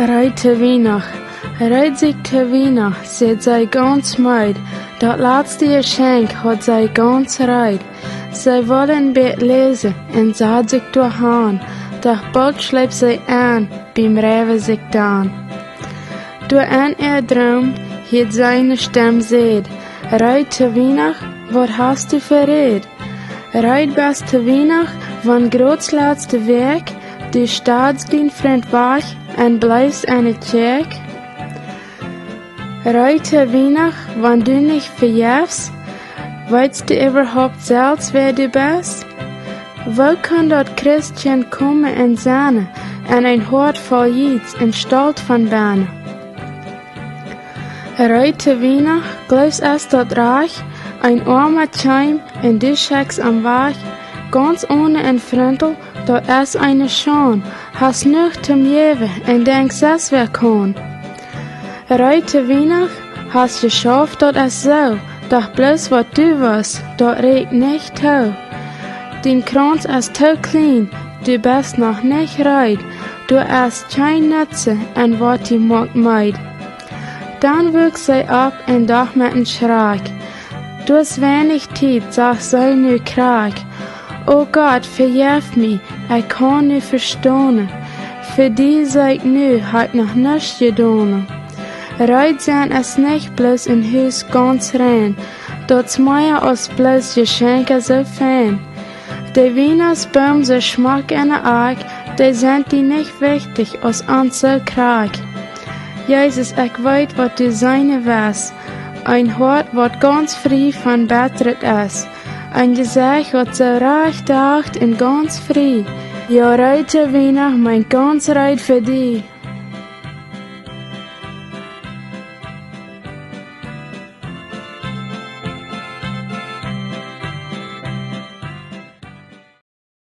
Rijd te weinig, rijd zich te weinig, zegt zij ganz meid. Dat laatste geschenk had zij ganz rijd. Zij willen bed lezen en zat zich doorgaan. Doch bald schleift zij aan, beim Reven zich dan. Door een droom hielt seine stem zed. Rijd te weinig, wat hast du verred? Rijd best te weinig, van groots laatste werk. Du staats dien vriend wach en blijfst aan het kerk. Rijd te weinig, wann du nicht verjefst. Weißt du überhaupt selbst, wer du bist? Wo kann dort Christchen kommen en zane, en ein Hort voll Jieds en Stolz van Bane? Rijd te weinig, glaubst es dort reich, ein armer Scheim en du scheckst am Wach, ganz ohne ein Frentel, dort es eine Schon, hast nicht zum Jewe en denkst es wer kann. Rijd te weinig, hast geschafft dort es so, doch bloß wat du was, dort regt nicht tau. Dein Kranz ist zu klein, du bist noch nicht reid, du hast kein Nütze en wat die macht meid. Dann wuchs sie ab en doch mit en Schreck. Du hast wenig Zeit, sagt sie nu krag. O Gott, verjef mich, ich kann nu verstehen. Für die sag nu, hat noch nichts getan. Rijd zijn es nicht bloß in Hus ganz rein, dort meier aus bloß Geschenke so fein. De Weihnachtsbaum so schmack in der Arg, de sind die nicht wichtig aus uns so krag. Jesus, ich weet wat du seine wärst, ein Hort wat ganz frei von Bettrit ist, ein Gesicht wat so recht dacht und ganz frei. Ja, rijd te weinig, mein ganz Rijd für die.